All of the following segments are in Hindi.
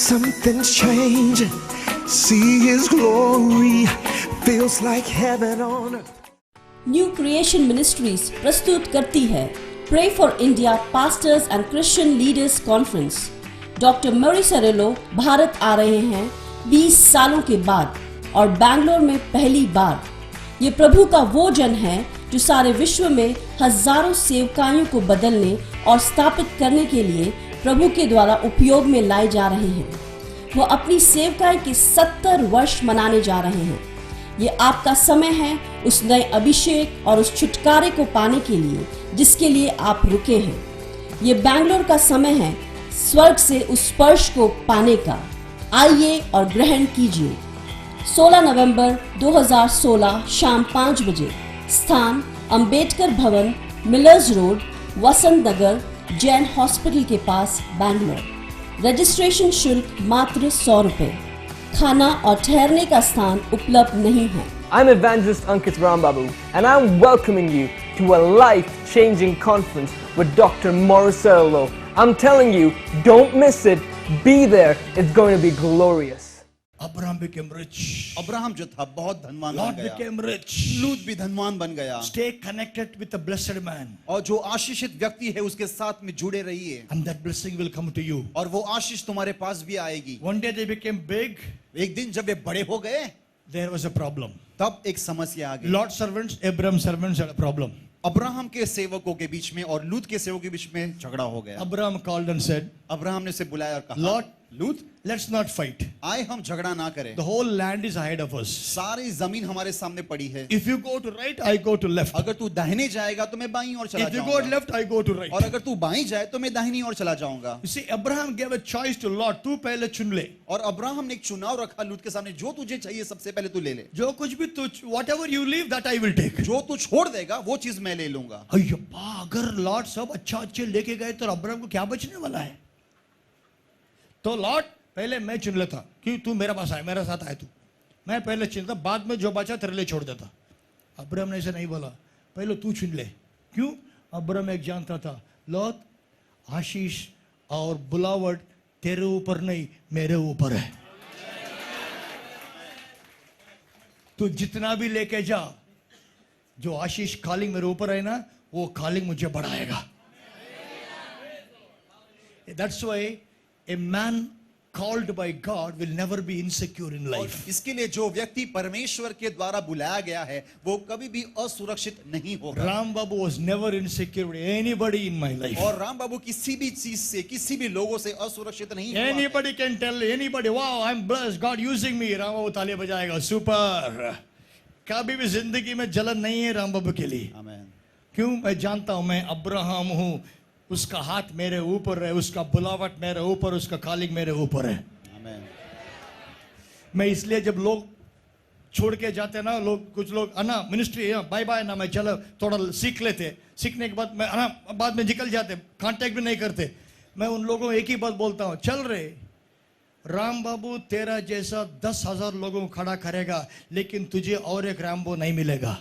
Something's changed. See His glory. Feels like heaven on earth. New Creation Ministries प्रस्तुत करती है pray for India pastors and Christian leaders conference. Doctor Morris Cerullo Bharat आ रहे हैं 20 सालों के बाद और बैंगलोर में पहली बार। ये प्रभु का वो जन है जो सारे विश्व में हजारों सेवकाइयों को बदलने और स्थापित करने के लिए प्रभु के द्वारा उपयोग में लाए जा रहे हैं। वो अपनी सेवकाई के 70 वर्ष मनाने जा रहे हैं। ये आपका समय है उस नए अभिषेक और उस छुटकारे को पाने के लिए जिसके लिए आप रुके हैं। ये बैंगलोर का समय है स्वर्ग से उस स्पर्श को पाने का। आइए और ग्रहण कीजिए। 16 नवंबर 2016 शाम 5 बजे। स्थान अंबेडकर भवन, मिलर्स रोड, वसंत नगर, जैन हॉस्पिटल के पास, बैंगलोर। रजिस्ट्रेशन शुल्क मात्र 100 रुपए। खाना और ठहरने का स्थान उपलब्ध नहीं है। I'm Evangelist Ankit Rambabu and I'm welcoming you to a life-changing conference with Dr. Morris Cerullo. I'm telling you, don't miss it. Be there. It's going to be glorious. Abraham became rich. Abraham जो था बहुत धनवान बन Lot गया। became rich. लूत भी धनवान बन गया। Stay connected with the blessed man. और जो आशीषित व्यक्ति है उसके साथ में जुड़े रहिए। And that blessing will come to you. और वो आशीष तुम्हारे पास भी आएगी। One day they became big. एक दिन जब वे बड़े हो गए, There was a problem. तब एक समस्या आ गई। Lord's servants, Abraham's servants had a problem. Abraham के सेवकों के बीच में और लूत के सेवकों के बीच में झगड़ा हो गया। Abraham called and said, Abraham ने उसे बुलाया और कहा, Lord, लूत, let's not fight. आए हम झगड़ा ना करें। The whole land is ahead of us. सारी जमीन हमारे सामने पड़ी है। If you go to right, I go to left. अगर तू दाहिने जाएगा तो मैं बाईं ओर चला If you go जाऊंगा। left, I go to right. और अगर तू बाईं जाए तो मैं दाहिनी ओर चला जाऊंगा। You see, Abraham gave a choice to Lot. तू पहले चुन ले। और अब्राहम ने एक चुनाव रखा लूत के सामने, जो तुझे चाहिए सबसे पहले तू ले ले। जो कुछ भी तू, whatever you leave, that I will take. जो तू छोड़ देगा वो चीज मैं ले लूंगा। अय्या, अगर लॉट सब अच्छा अच्छे लेके गए तो अब्राहम को क्या बचने वाला है? तो लॉट पहले मैं चुन लेता कि तू मेरे पास आए, मेरे साथ आए, तू मैं पहले चुनता, बाद में जो बचा तेरे लिए छोड़ देता। अब्राहम ने ऐसे नहीं बोला, पहले तू चुन ले। क्यों? अब्राहम एक जानता था, लॉट आशीष और बुलावट तेरे ऊपर नहीं मेरे ऊपर है। तू जितना भी लेके जा, जो आशीष कॉलिंग मेरे ऊपर है ना, वो कॉलिंग मुझे बढ़ाएगा। That's why a man called by God will never be insecure in life. इसके लिए जो व्यक्ति परमेश्वर के द्वारा बुलाया गया है वो कभी भी असुरक्षित नहीं होगा। Ram Babu was never insecure with anybody in my life. और राम बाबू किसी भी चीज से, किसी भी लोगों से असुरक्षित नहीं हुआ। Anybody can tell anybody, wow, I'm blessed, God using me. Ram बाबू ताली बजाएगा, सुपर। कभी भी जिंदगी में जलन नहीं है राम बाबू के लिए। आमीन। क्यों? मैं जानता हूं मैं अब्राहम हूं, उसका हाथ मेरे ऊपर है, उसका बुलावट मेरे ऊपर, उसका कॉलिंग मेरे ऊपर है। आमीन। मैं इसलिए जब लोग छोड़ के जाते ना, लोग कुछ लोग ना मिनिस्ट्री बाय बाय ना, मैं चलो थोड़ा सीख लेते, सीखने के बाद मैं ना बाद में निकल जाते, कांटेक्ट भी नहीं करते। मैं उन लोगों को एक ही बात बोलता हूं, चल रहे राम बाबू तेरा जैसा 10,000 लोगों को खड़ा करेगा, लेकिन तुझे और एक राम बाबू नहीं मिलेगा।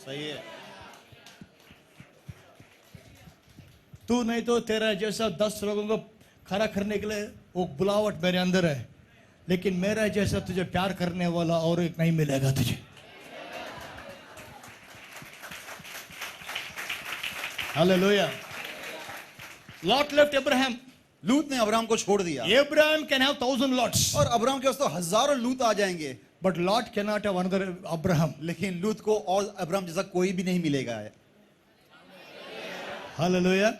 सही है। तू नहीं तो तेरा जैसा 10 लोगों को खड़ा करने के लिए वो बुलावट मेरे अंदर है, लेकिन मेरा जैसा तुझे प्यार करने वाला और एक नहीं मिलेगा तुझे। हालेलुया। Lot left Abraham. लूत ने अब्राहम को छोड़ दिया। Abraham can have 1,000 lots. और अब्राहम के पास तो हजारों लूत आ जाएंगे। But Lot cannot have another Abraham. लेकिन लूत को और अब्राहम जैसा कोई भी नहीं मिलेगा। Hallelujah.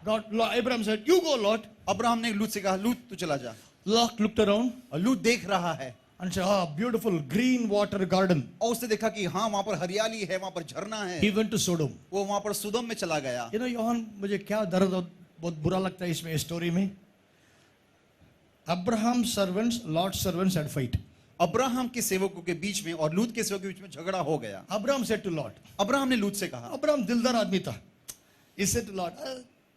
Abraham said, you go Lot. Abraham ने लूत से कहा, लूत तू चला जा। Lot looked around और लूत देख रहा है and said, ah, beautiful green water garden. और उसने देखा कि हाँ वहां पर हरियाली है, वहां पर झरना है। He went to Sodom. वो वहां पर सुदम में चला गया। You know, योहान, मुझे क्या दर्द और बहुत बुरा लगता है इसमें स्टोरी में। Abraham servants, lot servants had fight. Abraham के सेवकों के बीच में और लूत के सेवकों के बीच में झगड़ा हो गया। Abraham said to Lot. Abraham ने लूत से कहा, अब्राहम दिलदार आदमी था। He said to Lot,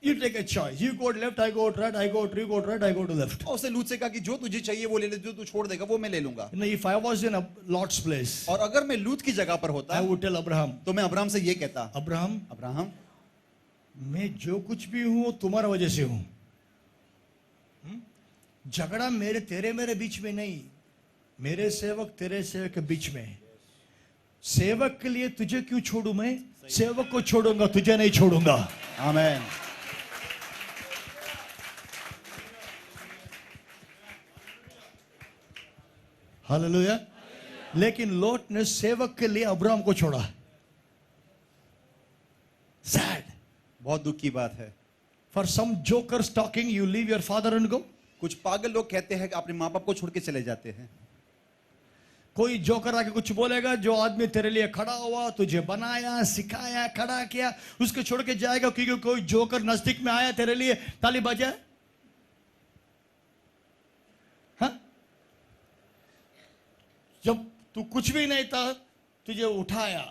you take a choice. You go left, I go right, I go you go right, I go to left. और उसने लूत से कहा कि जो तुझे चाहिए वो ले ले, जो तू छोड़ देगा वो मैं ले लूंगा। You know, if I was in Lot's place, और अगर मैं लूत की जगह पर होता I would tell Abraham, तो मैं अब्राहम से ये कहता, अब्राहम, अब्राहम मैं जो कुछ भी हूं तुम्हारा वजह से हूं। झगड़ा मेरे बीच में नहीं, मेरे सेवक तेरे सेवक के बीच में है। सेवक के लिए तुझे क्यों छोड़ू मैं? सेवक को छोड़ूंगा, तुझे नहीं छोड़ूंगा। आमेन। हालेलुया। लेकिन लोट ने सेवक के लिए अब्राहम को छोड़ा। सैड। बहुत दुख की बात है। For some jokers talking, you leave your father and go. कुछ पागल लोग कहते हैं कि अपने माँ बाप को छोड़ के चले जाते हैं। कोई जोकर आके कुछ बोलेगा, जो आदमी तेरे लिए खड़ा हुआ, तुझे बनाया, सिखाया, खड़ा किया, उसको छोड़ के जाएगा क्योंकि कोई जोकर नजदीक में आया तेरे लिए ताली बजाए? हाँ? जब तू कुछ भी नहीं था, तुझे उठाया,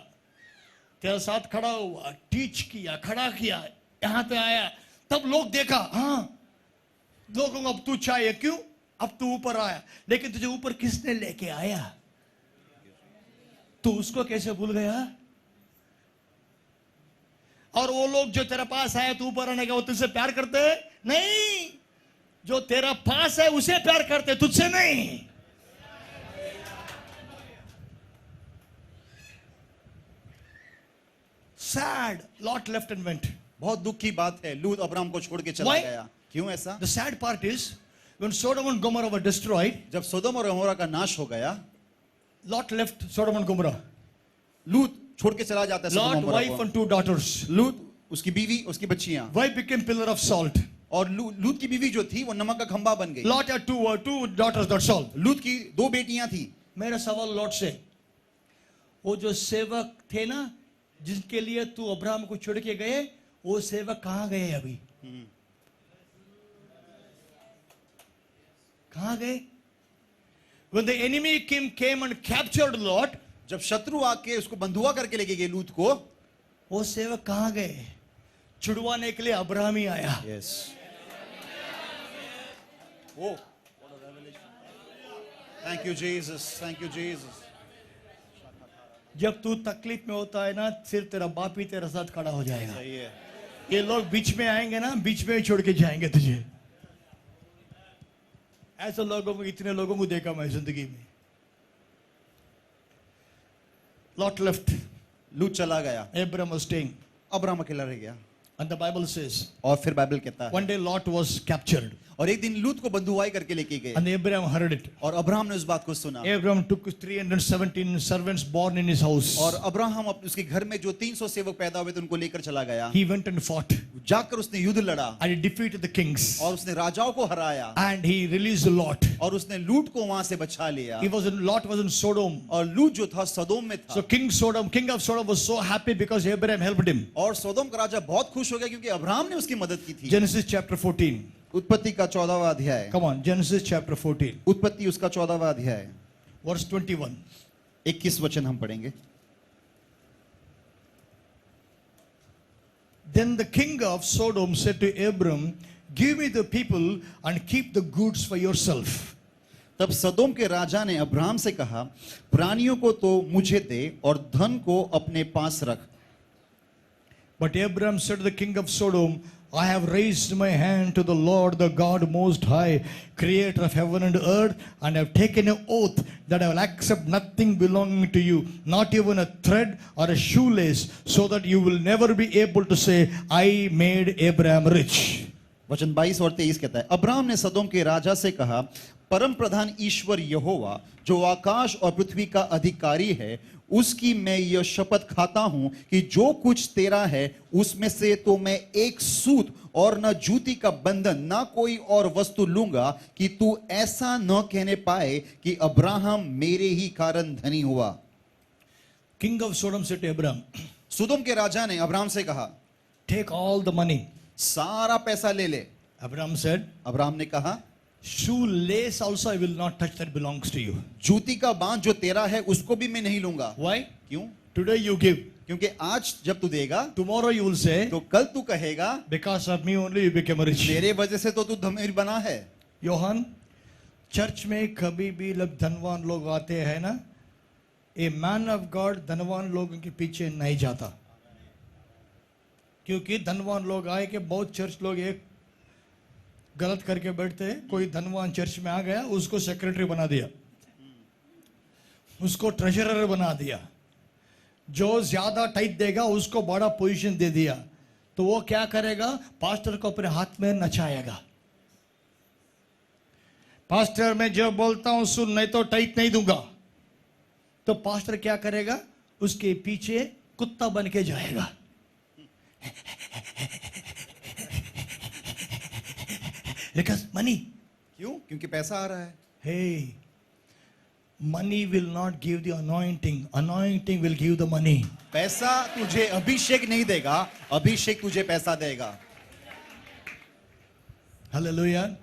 तेरे साथ खड़ा हुआ, टीच किया, खड़ा किया, यहां पे आया, तब लोग देखा, हाँ लोगों को अब तू चाहिए, क्यों? अब तू ऊपर आया। लेकिन तुझे ऊपर किसने लेके आया? तू उसको कैसे भूल गया? और वो लोग जो तेरे पास आए तू ऊपर आने का, वो तुझसे प्यार करते हैं? नहीं, जो तेरा पास है उसे प्यार करते, तुझसे नहीं। Sad, lot left and went. बहुत दुख की बात है, लूत अब्राहम को छोड़ के चला Why? गया। क्यों ऐसा? The sad part is when Sodom and Gomorrah were destroyed, जब सोदोम और गमोरा का नाश हो गया, Lot left Sodom and Gomorrah. लूत छोड़ के चला जाता है सोदोम Lot, और गमोरा wife को। and 2 daughters. लूत, उसकी बीवी, उसकी बच्चियां, Wife became pillar of salt. और लूत की बीवी जो थी वो नमक का खंबा बन गई। Lot had two daughters, that's all. लूत की 2 बेटियां थी। मेरा सवाल लॉट से, वो जो सेवक थे ना, जिनके लिए तू अब्राहम को छोड़ के गए, वो सेवक कहां गए अभी? कहां गए? When the enemy came and captured Lot, जब शत्रु आके उसको बंधुआ करके लेके गए लूत को, वो सेवक कहां गए? छुड़वाने के लिए अब्राहम ही आया। Yes, oh, thank you Jesus, thank you Jesus. जब तू तकलीफ में होता है ना, सिर्फ तेरा बाप ही तेरे साथ खड़ा हो जाएगा। सही है। ये लोग बीच में आएंगे ना, बीच में ही छोड़ के जाएंगे तुझे। ऐसे लोगों को, इतने लोगों को देखा मैं जिंदगी में। लॉट लेफ्ट, लूत चला गया, Abraham was staying, अब्राहम अकेला रह गया। and the Bible says और फिर बाइबल कहता है, one day Lot was captured, और एक दिन लूत को बंधुआई करके लेके गए, and Abraham heard it. और अब्राहम ने उस बात को सुना। Abraham took 317 servants born in his house. और अब्राहम उसके घर में जो 300 सेवक पैदा हुए थे उनको लेकर चला गया। He went and fought, जाकर उसने युद्ध लड़ा, and he defeated the kings, और उसने राजाओं को हराया, and he released Lot. और उसने लूत को वहां से बचा लिया। Lot was in Sodom. और लूत जो था सदोम में था। So king of Sodom was so happy because Abraham helped him. और सदोम का राजा बहुत खुश हो गया क्योंकि अब्राहम ने उसकी मदद की थी। Genesis chapter 14. उत्पत्ति का 14वां अध्याय। Come on, Genesis chapter 14, उत्पत्ति उसका 14वां अध्याय, verse 21. 21 वचन हम पढ़ेंगे। Then the king of Sodom said to Abram, give me the people and keep the goods for yourself. तब सदोम के राजा ने अब्राहम से कहा, प्राणियों को तो मुझे दे और धन को अपने पास रख। But Abram said to the king of Sodom, I have raised my hand to the Lord, the God most high, creator of heaven and earth, and have taken an oath that I will accept nothing belonging to you, not even a thread or a shoelace, so that you will never be able to say, I made Abraham rich. वचन 22 और 23 कहता है, अब्राहम ने सदोम के राजा से कहा, परम प्रधान ईश्वर यहोवा जो आकाश और पृथ्वी का अधिकारी है, उसकी मैं यह शपथ खाता हूं कि जो कुछ तेरा है उसमें से तो मैं एक सूत और न जूती का बंधन न कोई और वस्तु लूंगा कि तू ऐसा न कहने पाए कि अब्राहम मेरे ही कारण धनी हुआ। King of Sodom said to Abram, सदोम के राजा ने अब्राहम से कहा, take all the money. सारा पैसा ले ले। Abram said, अब्राहम ने कहा, shoelace also I will not touch, that belongs to you. जूती का बांध जो तेरा है उसको भी मैं नहीं लूंगा। Why? क्यों? Today you give, क्योंकि आज जब तू देगा tomorrow you will say, तो कल तू कहेगा, because of me only you became rich. मेरे वजह से तो तू धनीर बना है। योहान, चर्च में कभी भी लोग धनवान लोग आते हैं ना, ए मैन ऑफ गॉड धनवान लोगों के पीछे नहीं जाता, क्योंकि धनवान लोग आए कि बहुत चर्च लोग एक गलत करके बैठते हैं। कोई धनवान चर्च में आ गया, उसको सेक्रेटरी बना दिया, उसको ट्रेजरर बना दिया, जो ज्यादा टाइट देगा उसको बड़ा पोजीशन दे दिया, तो वो क्या करेगा? पास्टर को अपने हाथ में नचाएगा। पास्टर मैं जो बोलता हूं सुन, नहीं तो टाइट नहीं दूंगा। तो पास्टर क्या करेगा? उसके पीछे कुत्ता बन के जाएगा। बिकॉज मनी, क्यों? क्योंकि पैसा आ रहा है। Hey, money will not give the anointing, anointing will give the money. पैसा तुझे अभिषेक नहीं देगा, अभिषेक तुझे पैसा देगा। Hallelujah.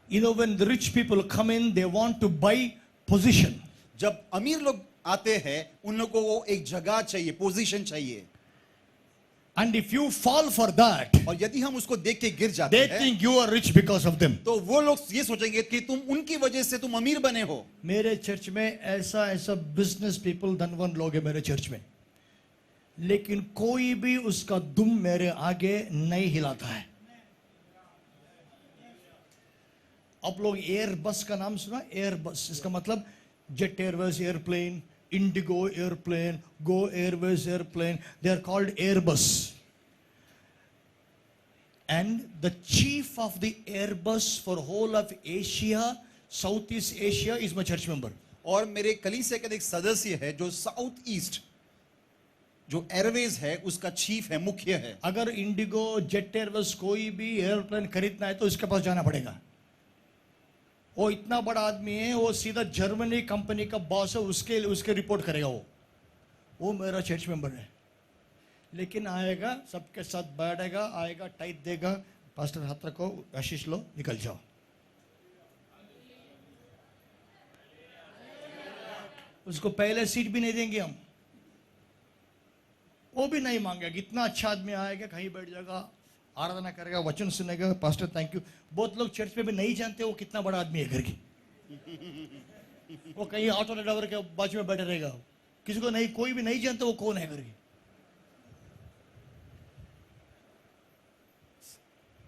You know, when the rich people come in, they want to buy position. जब अमीर लोग आते हैं, उन लोगों को वो एक जगह चाहिए, पोजीशन चाहिए। And if you fall for that, और यदि हम उसको देख के गिर जाते they हैं, think you are rich because of them. तो वो लोग ये सोचेंगे कि तुम उनकी वजह से तुम अमीर बने हो। मेरे चर्च में ऐसा ऐसा बिजनेस पीपल धनवान लोग हैं मेरे चर्च में, लेकिन कोई भी उसका दुम मेरे आगे नहीं हिलाता है। आप लोग एयर बस का नाम सुना? एयर बस, इसका मतलब jet Airways airplane, Indigo airplane, go Airways airplane, they are called Airbus. And the chief of the Airbus for whole of Asia, Southeast Asia, is my church member. और मेरे कलीसिया का एक सदस्य है जो साउथ ईस्ट जो एयरवेज है उसका चीफ है, मुख्य है। अगर इंडिगो जेट एयरवेज कोई भी एयरप्लेन खरीदना है तो इसके पास जाना पड़ेगा। वो इतना बड़ा आदमी है, वो सीधा जर्मनी कंपनी का बॉस है, उसके रिपोर्ट करेगा। वो मेरा चर्च मेंबर है, लेकिन आएगा, सबके साथ बैठेगा, आएगा, टाइट देगा, पास्टर हाथ रखो, आशीष लो, निकल जाओ। उसको पहले सीट भी नहीं देंगे हम, वो भी नहीं मांगेगा। इतना अच्छा आदमी आएगा, कहीं बैठ जाएगा, आराधना करेगा, वचन सुनेगा, पास्टर थैंक यू। बहुत लोग चर्च में भी नहीं जानते वो कितना बड़ा आदमी है घर की। वो कहीं ऑटो ड्राइवर के बाजू में बैठे रहेगा, किसी को नहीं, कोई भी नहीं जानता वो कौन है घर की।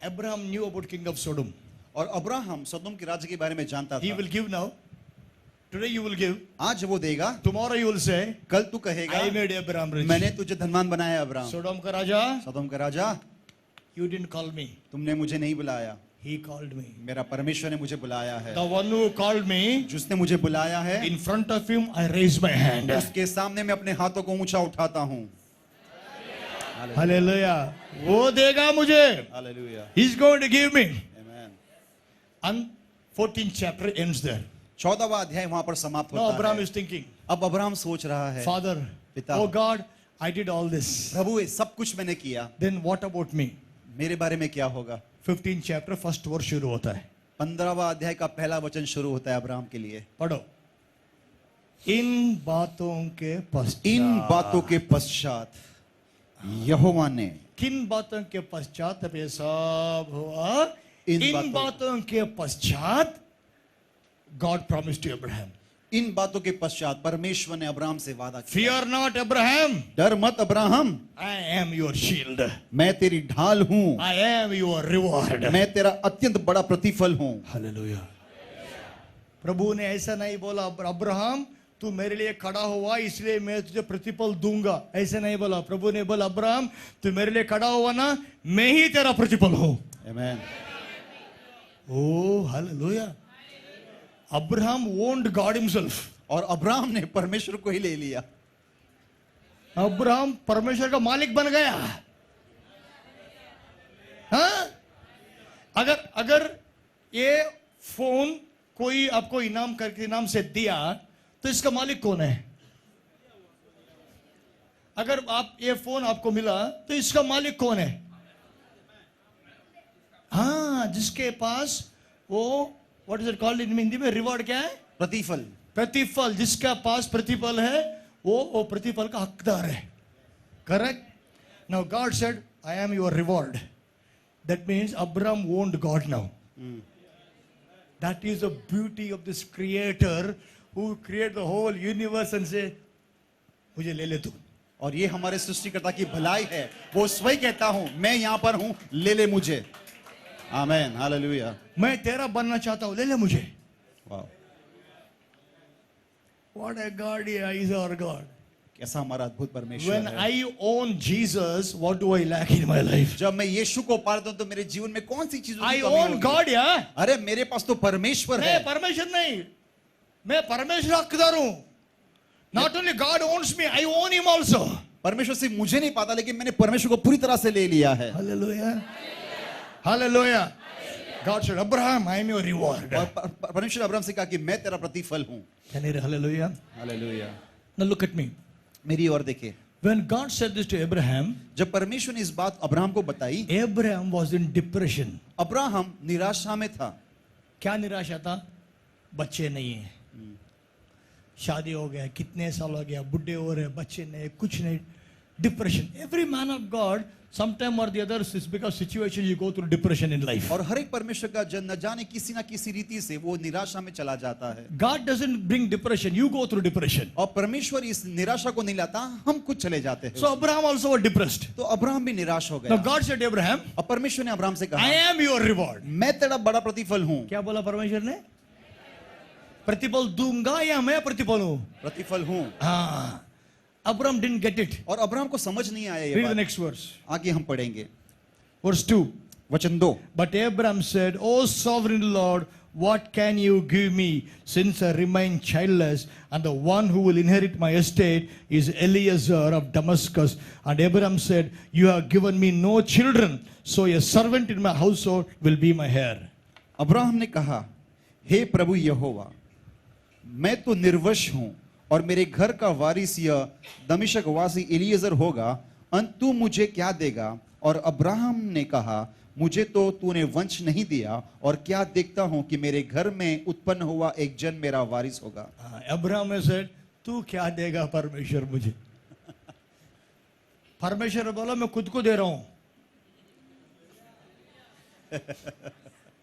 Abraham knew about king of सोडम। और अब्राहम सदोम के राज्य के बारे में जानता ही था। Will give now, today you will give, आज वो देगा, टुमारो यू विल से, कल तू कहेगा आई मेड अब्राहम रिच। मैंने तुझे धनवान बनाया अब्राहम। सोडम का राजा, सदोम का राजा, you didn't call me, तुमने मुझे नहीं बुलाया, he called me. मेरा परमेश्वर ने मुझे बुलाया है। The one who called me, जिसने मुझे बुलाया है, in front of him I raise my hand. उसके सामने मैं अपने हाथों को ऊंचा उठाता हूँ। Hallelujah. वो देगा मुझे. Hallelujah, He's going to give me. आमीन। And 14th chapter ends there. 14वां अध्याय वहां पर समाप्त Now होता Abraham है। is thinking, अब अब्राहम सोच रहा है, Father, पिता, oh God, I did all this. प्रभु ये सब कुछ मैंने किया, Then what about me? मेरे बारे में क्या होगा? 15th chapter first verse शुरू होता है। 15वां अध्याय का पहला वचन शुरू होता है अब्राहम के लिए। पढ़ो। इन बातों के पश्चात, इन बातों के पश्चात यहोवा ने, किन बातों के पश्चात अब ये सब हुआ? इन इन बातों के पश्चात God promised to Abraham, इन बातों के पश्चात परमेश्वर ने अब्राहम से वादा किया, fear not Abraham, डर मत Abraham, I am your shield, मैं तेरी ढाल हूं, I am your reward. मैं तेरा अत्यंत बड़ा प्रतिफल हूं। हालेलुया। प्रभु ने ऐसा नहीं बोला अब्राहम तू मेरे लिए खड़ा हुआ इसलिए मैं तुझे प्रतिफल दूंगा, ऐसे नहीं बोला। प्रभु ने बोला अब्राहम तू मेरे लिए खड़ा हुआ ना, मैं ही तेरा प्रतिफल हूं। आमीन। ओ hallelujah. Abraham owned God himself. और अब्राहम ने परमेश्वर को ही ले लिया। अब्राहम परमेश्वर का मालिक बन गया। हाँ? अगर ये फोन कोई आपको इनाम करके इनाम से दिया तो इसका मालिक कौन है? अगर आप ये फोन आपको मिला तो इसका मालिक कौन है? हाँ, जिसके पास वो what is it called in Hindi में, रिवॉर्ड क्या है? प्रतिफल। प्रतिफल, जिसका पास प्रतिफल है वो प्रतिफल का हकदार है। Correct? Now God said I am your reward. That means Abraham owned God now. That is the beauty of this creator who created the whole universe and say मुझे ले ले तू। और ये हमारे सृष्टिकर्ता की भलाई है, वो स्वयं कहता हूं मैं यहां पर हूं, ले ले मुझे। आमेन, हालेलुया। मैं तेरा बनना चाहता हूं, ले ले मुझे। वाह, What a God is our God. कैसा हमारा अद्भुत परमेश्वर When है। I own Jesus, what do I lack in my life? जब मैं यीशु को पाता हूं तो मेरे जीवन में कौन सी चीजों I की कमी own होगी? God, yeah. अरे मेरे पास तो परमेश्वर मैं है। परमेश्वर नहीं, मैं परमेश्वर हकदार हूं। Not only God owns me, I own him also. परमेश्वर सिर्फ मुझे नहीं पाता, लेकिन मैंने परमेश्वर को पूरी तरह से ले लिया है। Hallelujah. Hallelujah. God said, Abraham, I am your reward. और परमेश्वर अब्राहम से कहा कि मैं तेरा प्रतिफल हूं। Can you hear hallelujah? Hallelujah. Now look at me. मेरी ओर देखिए, When God said this to Abraham, जब परमेश्वर ने इस बात अब्राहम को बताई, Abraham was in depression. Abraham निराशा में था। क्या निराशा था? बच्चे नहीं है, शादी हो गया, कितने साल हो गया, बुढ़े हो रहे, बच्चे नहीं, कुछ नहीं, depression. Every man of God sometime or the other is because situation you go through depression in life. और हर एक परमेश्वर का जन न जाने किसी ना किसी रीति से वो निराशा में चला जाता है। God doesn't bring depression, you go through depression. और परमेश्वर इस निराशा को नहीं लाता, हम खुद चले जाते हैं। So Abraham also was depressed. तो अब्राहम भी निराश हो Now गया। God said to Abraham, और परमेश्वर ने अब्राहम से I कहा, am your reward. मैं तेरा बड़ा प्रतिफल हूँ। क्या बोला परमेश्वर ने? प्रतिफल दूंगा या मैं प्रतिफल हूं? प्रतिफल हूँ। हाँ. Abraham didn't get it. और अब्राहम को समझ नहीं आया ये Read the बात। next verse. आगे हम पढ़ेंगे, Verse 2. वचन 2। But Abraham said, O sovereign Lord, what can you give me since I remain childless, and the one who will inherit my estate is Eliezer of Damascus? And Abraham said, you have given me no children, so a servant in my household will be my heir. Abraham ने कहा, हे प्रभु यहोवा, मैं तो निर्वंश हूं और मेरे घर का वारिस यह दमिश्क वासी एलिएजर होगा, तू मुझे क्या देगा? और अब्राहम ने कहा, मुझे तो तूने वंश नहीं दिया, और क्या देखता हूं कि मेरे घर में उत्पन्न हुआ एक जन मेरा वारिस होगा। Abraham said, तू क्या देगा परमेश्वर मुझे? परमेश्वर बोला, मैं खुद को दे रहा हूं.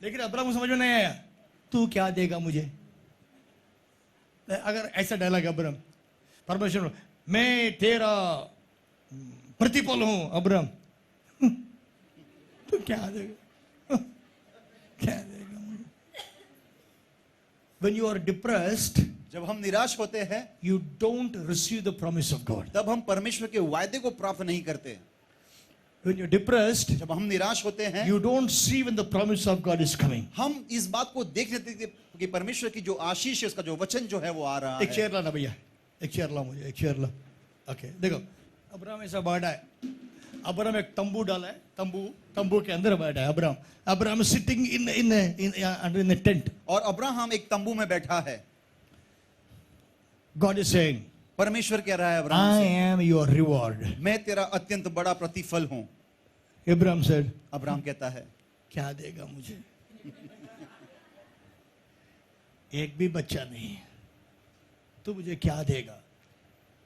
लेकिन अब्राहम को समझ में नहीं आया, तू क्या देगा मुझे? अगर ऐसा डायलॉग अब्राहम, परमेश्वर, मैं तेरा प्रतिफल हूं अब्राहम, तू क्या देगा? क्या देगा मुझे? When you are depressed, जब हम निराश होते हैं, you don't receive the promise of God. तब हम परमेश्वर के वायदे को प्राप्त नहीं करते। When you're depressed, जब हम निराश होते हैं, you don't see when the promise of God is coming. हम इस बात को देख लेते हैं कि परमेश्वर की जो आशीष है, उसका जो वचन जो है वो आ रहा एक है। चेयर लाना भैया, एक चेयर ला मुझे, एक चेयर ला. ओके, देखो, अब्राहम ऐसा बैठा है. अब्राहम एक तंबू डाला है, तंबू के अंदर बैठा है Abraham. Abraham sitting in the tent. और अब्राहम एक तंबू में बैठा है। God is saying, परमेश्वर कह रहा है अब्राहम I से, am your reward. मैं तेरा अत्यंत बड़ा प्रतिफल हूं। Abraham said, अब्राहम कहता है, क्या देगा मुझे? एक भी बच्चा नहीं, तो मुझे क्या देगा?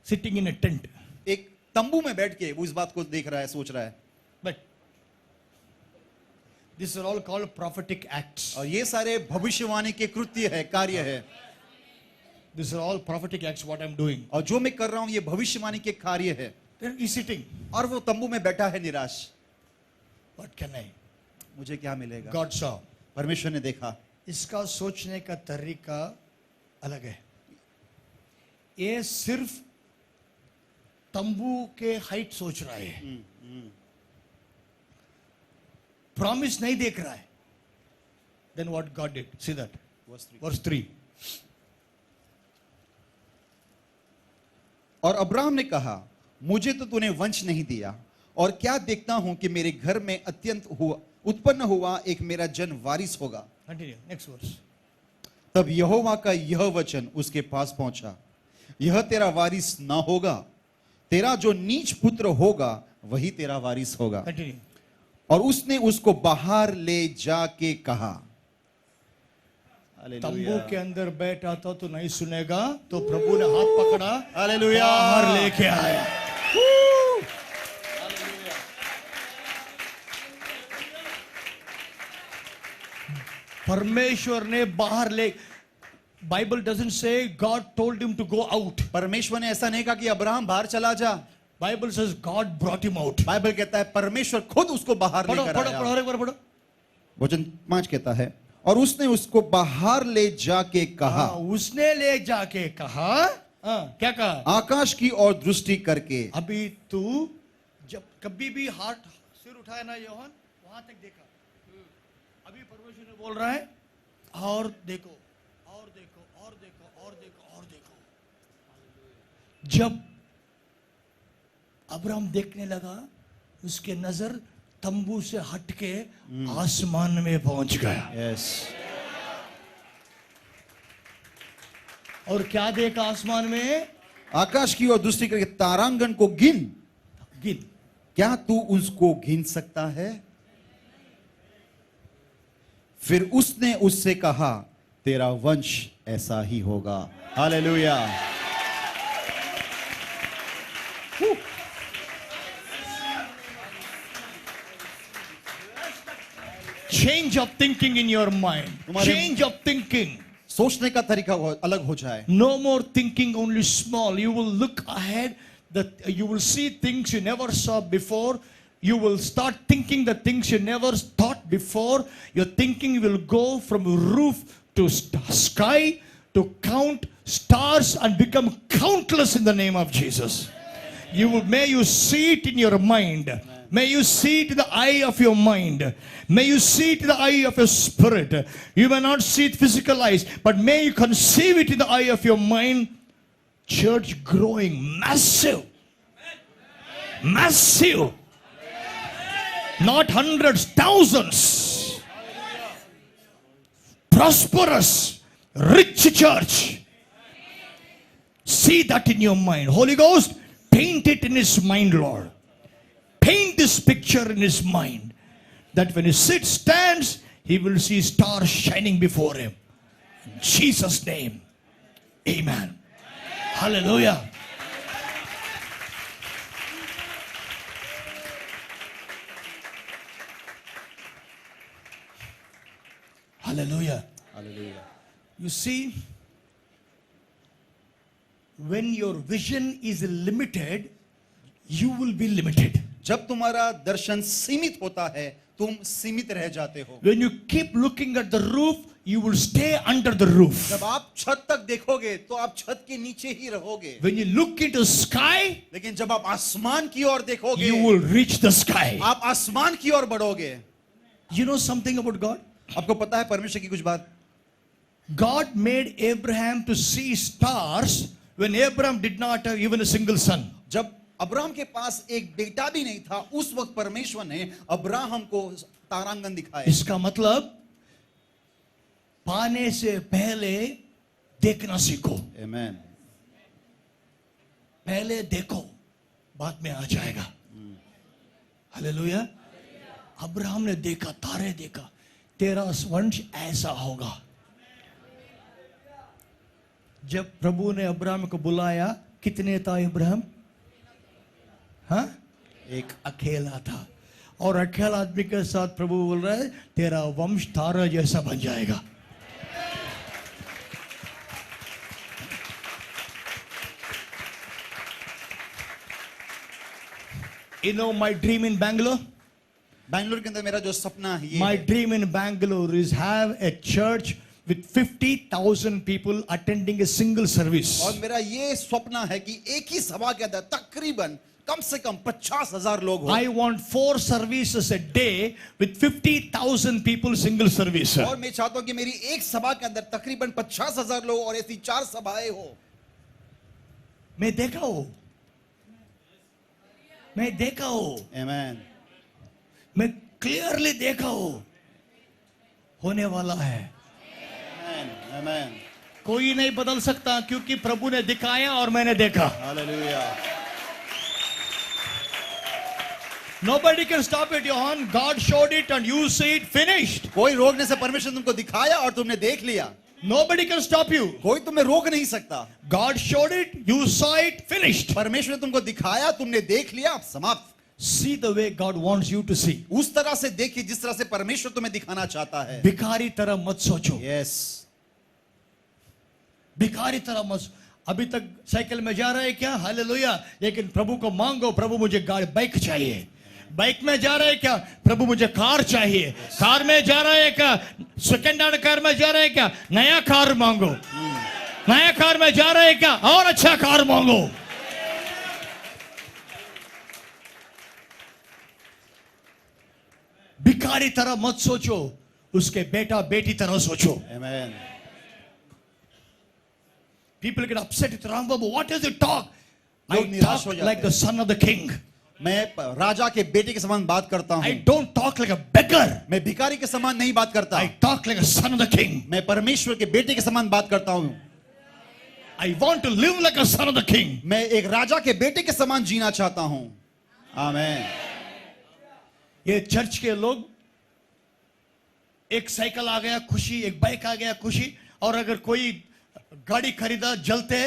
Sitting in A tent. एक तंबू में बैठ के वो इस बात को देख रहा है, सोच रहा है। But these are all called prophetic acts. और ये सारे भविष्यवाणी के कृत्य है, कार्य है। These are all prophetic acts what I'm doing. और जो मैं कर रहा हूं ये भविष्यवाणी के कार्य है। Then he's sitting. और वो तंबू में बैठा है निराश। What can I? मुझे क्या मिलेगा? God saw. परमेश्वर ने देखा, इसका सोचने का तरीका अलग है. ये सिर्फ तंबू के हाइट सोच रहा है, प्रॉमिस नहीं देख रहा है. Then what God did? See that. Verse 3. और अब्राहम ने कहा, मुझे तो तूने वंश नहीं दिया, और क्या देखता हूं कि मेरे घर में उत्पन्न हुआ एक मेरा जन वारिस होगा। Continue. Next verse. तब यहोवा का यह वचन उसके पास पहुंचा, यह तेरा वारिस ना होगा, तेरा जो नीच पुत्र होगा वही तेरा वारिस होगा। Continue. और उसने उसको बाहर ले जाके कहा। तंबू के अंदर बैठा था तो नहीं सुनेगा, तो प्रभु ने हाथ पकड़ा, हालेलुया, बाहर लेके आया. परमेश्वर ने बाहर ले. Bible doesn't say God told him to go out. परमेश्वर ने ऐसा नहीं कहा कि अब्राहम बाहर चला जा। Bible says God brought him out. Bible कहता है परमेश्वर खुद उसको बाहर पढ़ो लेकर पढ़ो आया। पढ़ो एक बार पढ़ो. वचन 5 कहता है, और उसने उसको बाहर ले जाके कहा, उसने ले जाके कहा, क्या कहा? आकाश की ओर दृष्टि करके। अभी तू जब कभी भी हाथ सिर उठाया ना योहन, वहां तक देखा। अभी परमेश्वर ने बोल रहा है और देखो और देखो और देखो और देखो और देखो। जब अब्राहम देखने लगा, उसके नजर तंबू से हटके आसमान में पहुंच गया। यस। और क्या देखा आसमान में? आकाश की ओर दृष्टि करके तारांगण को गिन। गिन। क्या तू उसको गिन सकता है? फिर उसने उससे कहा, तेरा वंश ऐसा ही होगा। Hallelujah. Change of thinking in your mind. Change of thinking. सोचने का तरीका अलग हो जाए। No more thinking only small. You will look ahead. That you will see things you never saw before. You will start thinking the things you never thought before. Your thinking will go from roof to sky to count stars and become countless in the name of Jesus. May you see it in your mind. May you see it in the eye of your mind. May you see it in the eye of your spirit. You may not see it physical eyes, but may you conceive it in the eye of your mind. Church growing massive. Massive. Not hundreds, thousands. Prosperous, rich church. See that in your mind. Holy Ghost, paint it in his mind, Lord. Paint this picture in his mind, that when he stands, he will see stars shining before him. In Jesus' name, amen. Hallelujah. Hallelujah. Hallelujah. You see, when your vision is limited, you will be limited. जब तुम्हारा दर्शन सीमित होता है, तुम सीमित रह जाते हो। When you keep looking at the roof, you will stay under the roof. जब आप छत तक देखोगे, तो आप छत के नीचे ही रहोगे। When you look into sky, लेकिन जब आप आसमान की ओर देखोगे, you will reach the sky. आप आसमान की ओर बढ़ोगे। You know something about God? आपको पता है परमेश्वर की कुछ बात? God made Abraham to see stars when Abraham did not have even a single son. जब अब्राहम के पास एक बेटा भी नहीं था, उस वक्त परमेश्वर ने अब्राहम को तारांगण दिखाए। इसका मतलब पाने से पहले देखना सीखो। आमेन। पहले देखो, बाद में आ जाएगा। हालेलुया। अब्राहम ने देखा, तारे देखा, तेरा वंश ऐसा होगा। जब प्रभु ने अब्राहम को बुलाया, कितने था अब्राहम? हाँ, एक अकेला था। और अकेला आदमी के साथ प्रभु बोल रहा है, तेरा वंश तारा जैसा बन जाएगा। You know my dream in Bangalore? Bangalore के अंदर मेरा जो सपना है ये My है, dream in Bangalore is have a church with 50,000 people attending a single service. और मेरा ये सपना है कि एक ही सभा के अंदर तकरीबन कम से कम 50,000 लोग हो। I want 4 services a day with 50,000 people single service. और मैं चाहता हूं कि मेरी एक सभा के अंदर तकरीबन 50,000 लोग और ऐसी 4 सभाएं हो। मैं देखा हूं, मैं देखा हूं, आमेन। मैं क्लियरली देखा हूं, होने वाला है। आमेन। आमेन। कोई नहीं बदल सकता, क्योंकि प्रभु ने दिखाया और मैंने देखा। Hallelujah. Nobody can stop it, Johan. God showed it and you see it, finished. कोई रोकने से परमेश्वर तुमको दिखाया और तुमने देख लिया। Nobody can stop you. कोई तुम्हें रोक नहीं सकता। God showed it, you saw it, finished. परमेश्वर ने तुमको दिखाया, तुमने देख लिया, समाप्त। See the way God wants you to see. उस तरह से देखिए जिस तरह से परमेश्वर तुम्हें दिखाना चाहता है। भिखारी तरह मत सोचो। यस। भिखारी तरह मत। अभी तक साइकिल में जा रहा है क्या? हालेलुया। लेकिन प्रभु को मांगो, प्रभु मुझे गाड़ी बाइक चाहिए, बाइक में जा रहे हैं क्या? प्रभु मुझे कार चाहिए। कार में जा रहे हैं क्या? सेकंड हैंड कार में जा रहे हैं क्या? नया कार मांगो। नया कार में जा रहे हैं क्या? और अच्छा कार मांगो। भिखारी तरह मत सोचो, उसके बेटा बेटी तरह सोचो। Amen. People get upset with Ram Babu. What does it talk? लोग I निराश talk हो जाते like the हैं। son of the king. मैं राजा के बेटे के समान बात करता I हूँ। don't talk like a beggar. मैं भिखारी के समान नहीं बात करता। I talk like a son of the king. मैं परमेश्वर के बेटे के समान बात करता हूँ। I want to live like a son of the king. मैं एक राजा के बेटे के समान जीना चाहता हूँ। आमीन। ये चर्च के लोग, एक साइकिल आ गया खुशी, एक बाइक आ गया खुशी, और अगर कोई गाड़ी खरीदा जलते,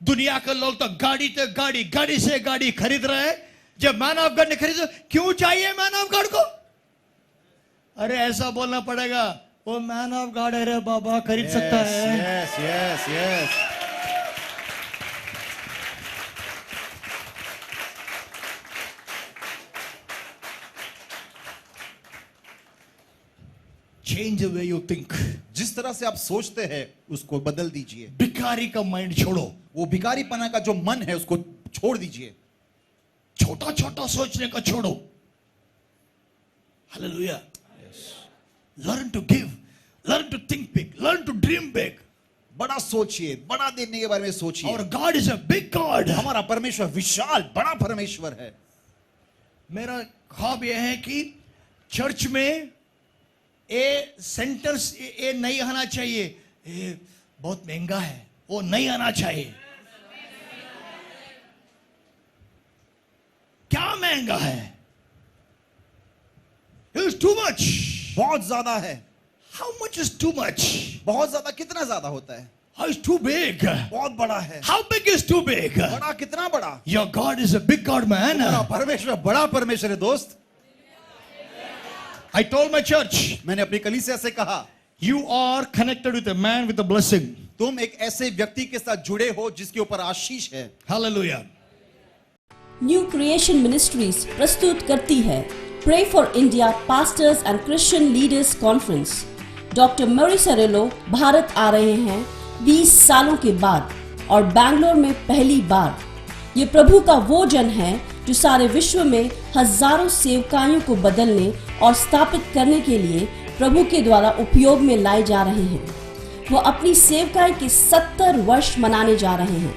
दुनिया के लोग तो गाड़ी से गाड़ी, गाड़ी से गाड़ी खरीद रहे हैं। जब मैन ऑफ गॉड ने खरीदा, क्यों चाहिए मैन ऑफ गॉड को? अरे ऐसा बोलना पड़ेगा, वो मैन ऑफ गॉड है रे बाबा, खरीद सकता है। Yes, yes, yes. Change the way you think. जिस तरह से आप सोचते हैं उसको बदल दीजिए। भिखारी का माइंड छोड़ो, वो भिखारीपना का जो मन है उसको छोड़ दीजिए। छोटा छोटा सोचने का छोड़ो। Hallelujah. Learn to give, learn to think big, learn to dream big. बड़ा सोचिए, बड़ा देने के बारे में सोचिए। और God is a big God. हमारा परमेश्वर विशाल बड़ा परमेश्वर है। मेरा ख्वाब यह है कि चर्च में ए सेंटर्स ए नहीं आना चाहिए, ए बहुत महंगा है, वो नहीं आना चाहिए। क्या महंगा है? It's too much. बहुत ज्यादा है। How much is too much? बहुत ज्यादा कितना ज्यादा होता है? How is too big? बहुत बड़ा है। How big is too big? बड़ा कितना बड़ा? Your God is a big God man. हमारा परमेश्वर बड़ा परमेश्वर है दोस्त। I told my church, मैंने अपनी कलीसिया से कहा, you are connected with a man with a blessing. तुम एक ऐसे व्यक्ति के साथ जुड़े हो जिसके ऊपर आशीष है। Hallelujah. न्यू क्रिएशन मिनिस्ट्रीज प्रस्तुत करती है pray for India pastors and Christian leaders conference. Doctor Morris Cerullo Bharat आ रहे हैं 20 सालों के बाद और बैंगलोर में पहली बार। ये प्रभु का वो जन है जो सारे विश्व में हजारों सेवकाइयों को बदलने और स्थापित करने के लिए प्रभु के द्वारा उपयोग में लाए जा रहे हैं। वो अपनी सेवकाई के 70 वर्ष मनाने जा रहे हैं।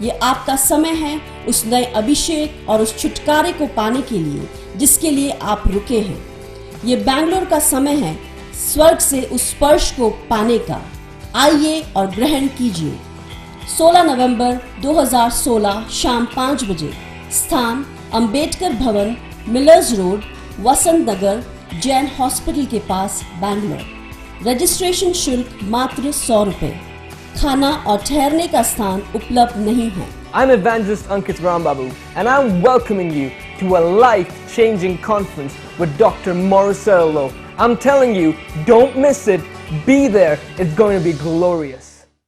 ये आपका समय है उस नए अभिषेक और उस छुटकारे को पाने के लिए जिसके लिए आप रुके हैं। ये बैंगलोर का समय है स्वर्ग से उस स्पर्श को पाने का। आइए और ग्रहण कीजिए। 16 नवंबर 2016 शाम 5 बजे। स्थान अंबेडकर भवन, मिलर्स रोड, वसंत नगर, जैन हॉस्पिटल के पास, बैंगलोर। रजिस्ट्रेशन शुल्क मात्र 100 रुपए। खाना और ठहरने का स्थान उपलब्ध नहीं है। I'm Evangelist Ankit Rambabu, and I'm welcoming you to a life-changing conference with Dr. Morris Serlo. I'm telling you, don't miss it. Be there. It's going to be glorious.